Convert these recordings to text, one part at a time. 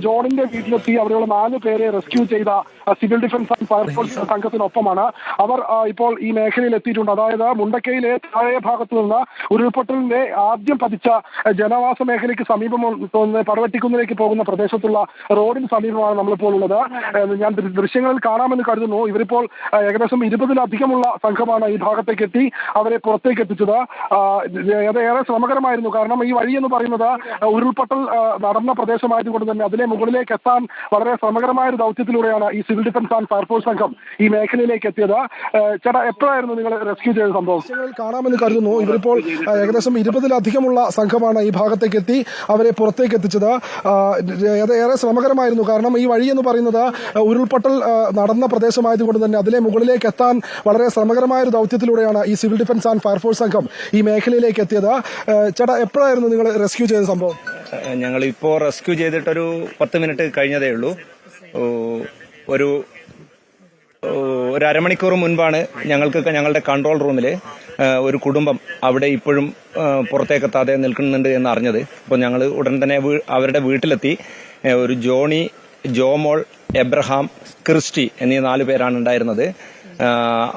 ജോണിന്റെ വീട്ടിലെത്തി അവിടെയുള്ള 4 പേരെ റെസ്ക്യൂ ചെയ്ത സിവിൽ ഡിഫൻസ് ആൻഡ് ഫയർഫോഴ്സ് സംഘത്തിനൊപ്പമാണ് അവർ ഇപ്പോൾ ഈ മേഖലയിൽ എത്തിയിട്ടുണ്ട്. അതായത് മുണ്ടക്കയിലെ താഴെ ഭാഗത്തു നിന്ന് ഉരുൾപൊട്ടലിന്റെ ആദ്യം പതിച്ച ജനവാസ മേഖലയ്ക്ക് സമീപം പടവെട്ടിക്കുന്നിലേക്ക് പോകുന്ന പ്രദേശത്തുള്ള റോഡിന് സമീപമാണ് നമ്മളിപ്പോൾ ഉള്ളത്. ഞാൻ ദൃശ്യങ്ങളിൽ കാണാമെന്ന് കരുതുന്നു. ഇവരിപ്പോൾ ഏകദേശം 20-ലധികമുള്ള സംഘമാണ് ഈ ഭാഗത്തേക്ക് എത്തി അവരെ പുറത്തേക്ക് എത്തിച്ചത്. ഏറെ ശ്രമകരമായിരുന്നു. കാരണം ഈ വഴി എന്ന് പറയുന്നത് ഉരുൾപൊട്ടൽ നടന്ന പ്രദേശമായതുകൊണ്ട് തന്നെ അതിലെ മുകളിലേക്ക് എത്താൻ വളരെ ശ്രമകരമായ ഒരു ദൗത്യത്തിലൂടെയാണ് ഈ സിവിൽ ഡിഫൻസ് ആൻഡ് ഫയർഫോഴ്സ് സംഘം ഈ മേഖലയിലേക്ക് എത്തിയത്. ചേട്ടാ, എപ്പോഴായിരുന്നു നിങ്ങൾ റെസ്ക്യൂ ചെയ്ത സംഭവം? കാണാമെന്ന് കരുതുന്നു. ഇവരിപ്പോൾ ഏകദേശം 20-ലധികമുള്ള സംഘമാണ് ഈ ഭാഗത്തേക്ക് എത്തി അവരെ പുറത്തേക്ക് എത്തിച്ചത്. ഏറെ ശ്രമകരമായിരുന്നു. കാരണം ഈ വഴി എന്ന് പറയുന്നത് ഉരുൾപൊട്ടൽ നടന്ന പ്രദേശമായതുകൊണ്ട് തന്നെ അതിലെ മുകളിലേക്ക് എത്താൻ വളരെ ശ്രമകരമായ ഒരു ദൗത്യത്തിലൂടെയാണ് ഈ സിവിൽ ഡിഫൻസ് ആൻഡ് ഫയർഫോഴ്സ് സംഘം ഈ മേഖലയിലേക്ക് എത്തിയത്. ചേട്ടാ, എപ്പോഴായിരുന്നു നിങ്ങൾ റെസ്ക്യൂ ചെയ്ത സംഭവം? ഞങ്ങളിപ്പോൾ റെസ്ക്യൂ ചെയ്തിട്ടൊരു 10 മിനിറ്റ് കഴിഞ്ഞതേ ഉള്ളൂ. ഒരു അരമണിക്കൂർ മുൻപാണ് ഞങ്ങളുടെ കൺട്രോൾ റൂമിൽ ഒരു കുടുംബം അവിടെ ഇപ്പോഴും പുറത്തേക്കെത്താതെ നിൽക്കുന്നുണ്ട് എന്ന് അറിഞ്ഞത്. അപ്പോൾ ഞങ്ങൾ ഉടൻ തന്നെ അവരുടെ വീട്ടിലെത്തി. ഒരു ജോണി, ജോമോൾ, എബ്രഹാം, ക്രിസ്റ്റി എന്നീ 4 പേരാണ് ഉണ്ടായിരുന്നത്.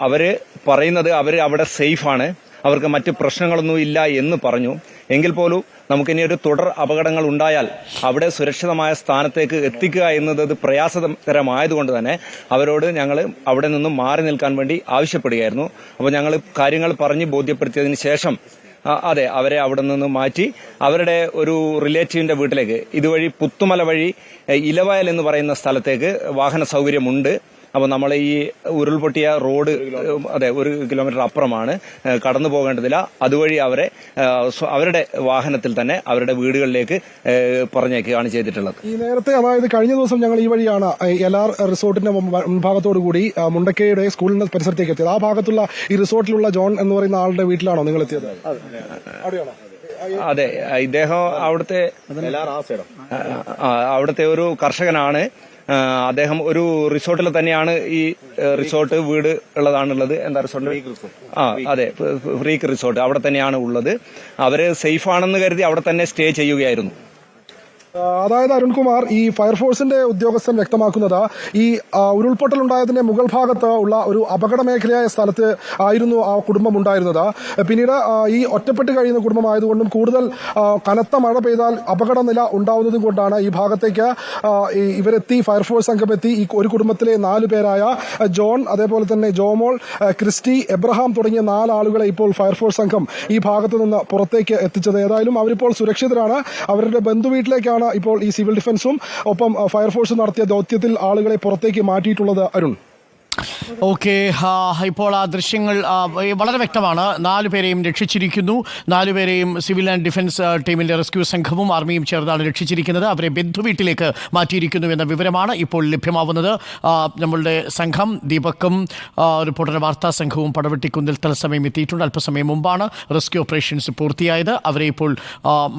അവര് പറയുന്നത് അവർ അവിടെ സേഫാണ്, അവർക്ക് മറ്റ് പ്രശ്നങ്ങളൊന്നും ഇല്ല എന്ന് പറഞ്ഞു. എങ്കിൽ പോലും നമുക്കിനി ഒരു തുടർ അപകടങ്ങൾ ഉണ്ടായാൽ അവിടെ സുരക്ഷിതമായ സ്ഥാനത്തേക്ക് എത്തിക്കുക എന്നത് പ്രയാസകരമായതുകൊണ്ട് തന്നെ അവരോട് ഞങ്ങൾ അവിടെ നിന്നും മാറി നിൽക്കാൻ വേണ്ടി ആവശ്യപ്പെടുകയായിരുന്നു. അപ്പോൾ ഞങ്ങൾ കാര്യങ്ങൾ പറഞ്ഞ് ബോധ്യപ്പെടുത്തിയതിന് ശേഷം അവരെ അവിടെ നിന്ന് മാറ്റി അവരുടെ ഒരു റിലേറ്റീവിന്റെ വീട്ടിലേക്ക്, ഇതുവഴി പുത്തുമല വഴി ഇലവയൽ എന്ന് പറയുന്ന സ്ഥലത്തേക്ക് വാഹന സൗകര്യമുണ്ട്. അപ്പോൾ നമ്മൾ ഈ ഉരുൾപൊട്ടിയ റോഡ് 1 കിലോമീറ്റർ അപ്പുറമാണ്, കടന്നു പോകേണ്ടതില്ല. അതുവഴി അവരുടെ വാഹനത്തിൽ തന്നെ അവരുടെ വീടുകളിലേക്ക് പറഞ്ഞേക്കുകയാണ് ചെയ്തിട്ടുള്ളത്. ഈ നേരത്തെ, അതായത് കഴിഞ്ഞ ദിവസം ഞങ്ങൾ ഈ വഴിയാണ് LR റിസോർട്ടിന്റെ മുൻഭാഗത്തോടു കൂടി മുണ്ടക്കയുടെ സ്കൂളിന്റെ പരിസരത്തേക്ക് എത്തിയത്. ആ ഭാഗത്തുള്ള ഈ റിസോർട്ടിലുള്ള ജോൺ എന്ന് പറയുന്ന ആളുടെ വീട്ടിലാണോ നിങ്ങൾ എത്തിയത്? അതെ, ഇദ്ദേഹം അവിടുത്തെ ഒരു കർഷകനാണ്. അദ്ദേഹം ഒരു റിസോർട്ടിൽ തന്നെയാണ്, ഈ റിസോർട്ട് വീട് ഉള്ളതാണുള്ളത്. എന്താ റിസോർട്ട്? അതെ, ഫ്രീക്ക് റിസോർട്ട് അവിടെ തന്നെയാണ് ഉള്ളത്. അവര് സേഫ് ആണെന്ന് കരുതി അവിടെ തന്നെ സ്റ്റേ ചെയ്യുകയായിരുന്നു. അതായത് അരുൺകുമാർ, ഈ ഫയർഫോഴ്സിന്റെ ഉദ്യോഗസ്ഥൻ വ്യക്തമാക്കുന്നത് ഈ ഉരുൾപൊട്ടൽ ഉണ്ടായതിന്റെ മുകൾ ഭാഗത്ത് ഉള്ള ഒരു അപകട മേഖലയായ സ്ഥലത്ത് ആയിരുന്നു ആ കുടുംബം ഉണ്ടായിരുന്നത്. പിന്നീട് ഈ ഒറ്റപ്പെട്ട് കഴിയുന്ന കുടുംബമായതുകൊണ്ടും കൂടുതൽ കനത്ത മഴ പെയ്താൽ അപകടനില ഉണ്ടാവുന്നതും കൊണ്ടാണ് ഈ ഭാഗത്തേക്ക് ഇവരെത്തി, ഫയർഫോഴ്സ് സംഘം എത്തി. ഈ ഒരു കുടുംബത്തിലെ 4 പേരായ ജോൺ, അതേപോലെ തന്നെ ജോമോൾ, ക്രിസ്റ്റി, എബ്രഹാം തുടങ്ങിയ 4 ആളുകളെ ഇപ്പോൾ ഫയർഫോഴ്സ് സംഘം ഈ ഭാഗത്തു നിന്ന് പുറത്തേക്ക് എത്തിച്ചത്. ഏതായാലും അവരിപ്പോൾ സുരക്ഷിതരാണ്. അവരുടെ ബന്ധുവീട്ടിലേക്കാണ് ഇപ്പോൾ ഈ സിവിൽ ഡിഫൻസും ഒപ്പം ഫയർഫോഴ്സും നടത്തിയ ദൗത്യത്തിൽ ആളുകളെ പുറത്തേക്ക് മാറ്റിയിട്ടുള്ളത്. അരുൺ, ഓക്കെ, ഇപ്പോൾ ആ ദൃശ്യങ്ങൾ വളരെ വ്യക്തമാണ്. 4 പേരെയും രക്ഷിച്ചിരിക്കുന്നു. 4 പേരെയും സിവിൽ ആൻഡ് ഡിഫൻസ് ടീമിന്റെ റെസ്ക്യൂ സംഘവും ആർമിയും ചേർന്നാണ് രക്ഷിച്ചിരിക്കുന്നത്. അവരെ ബന്ധുവീട്ടിലേക്ക് മാറ്റിയിരിക്കുന്നു എന്ന വിവരമാണ് ഇപ്പോൾ ലഭ്യമാവുന്നത്. നമ്മളുടെ സംഘം ദീപക്കും റിപ്പോർട്ടർ വാർത്താ സംഘവും പടവെട്ടിക്കുന്നിൽ തത്സമയം എത്തിയിട്ടുണ്ട്. അല്പസമയം മുമ്പാണ് റെസ്ക്യൂ ഓപ്പറേഷൻസ് പൂർത്തിയായത്. അവരെ ഇപ്പോൾ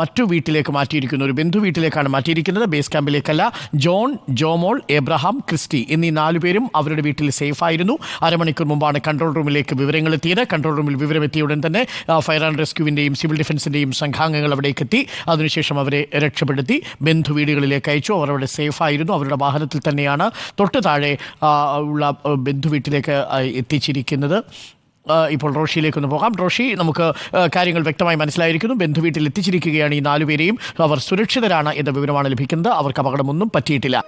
മറ്റു വീട്ടിലേക്ക് മാറ്റിയിരിക്കുന്നു, ഒരു ബന്ധുവീട്ടിലേക്കാണ് മാറ്റിയിരിക്കുന്നത്, ബേസ് ക്യാമ്പിലേക്കല്ല. ജോൺ, ജോമോൾ, എബ്രഹാം, ക്രിസ്റ്റി എന്നീ 4 പേരും അവരുടെ വീട്ടിൽ സേഫായിരുന്നു. അരമണിക്കൂർ മുമ്പാണ് കൺട്രോൾ റൂമിലേക്ക് വിവരങ്ങൾ എത്തിയത്. കൺട്രോൾ റൂമിൽ വിവരമെത്തിയ ഉടൻ തന്നെ ഫയർ ആൻഡ് റെസ്ക്യൂവിന്റെയും സിവിൽ ഡിഫൻസിന്റെയും സംഘാംഗങ്ങൾ അവിടേക്ക് എത്തി. അതിനുശേഷം അവരെ രക്ഷപ്പെടുത്തി ബന്ധുവീടുകളിലേക്ക് അയച്ചു. അവർ അവിടെ സേഫായിരുന്നു. അവരുടെ വാഹനത്തിൽ തന്നെയാണ് തൊട്ട് താഴെ ഉള്ള ബന്ധുവീട്ടിലേക്ക് എത്തിച്ചിരിക്കുന്നത്. ഇപ്പോൾ റോഷിയിലേക്കൊന്ന് പോകാം. റോഷി, നമുക്ക് കാര്യങ്ങൾ വ്യക്തമായി മനസ്സിലായിരിക്കുന്നു. ബന്ധുവീട്ടിൽ എത്തിച്ചിരിക്കുകയാണ് ഈ 4 പേരെയും. അവർ സുരക്ഷിതരാണ് എന്ന വിവരമാണ് ലഭിക്കുന്നത്. അവർക്ക് അപകടമൊന്നും പറ്റിയിട്ടില്ല.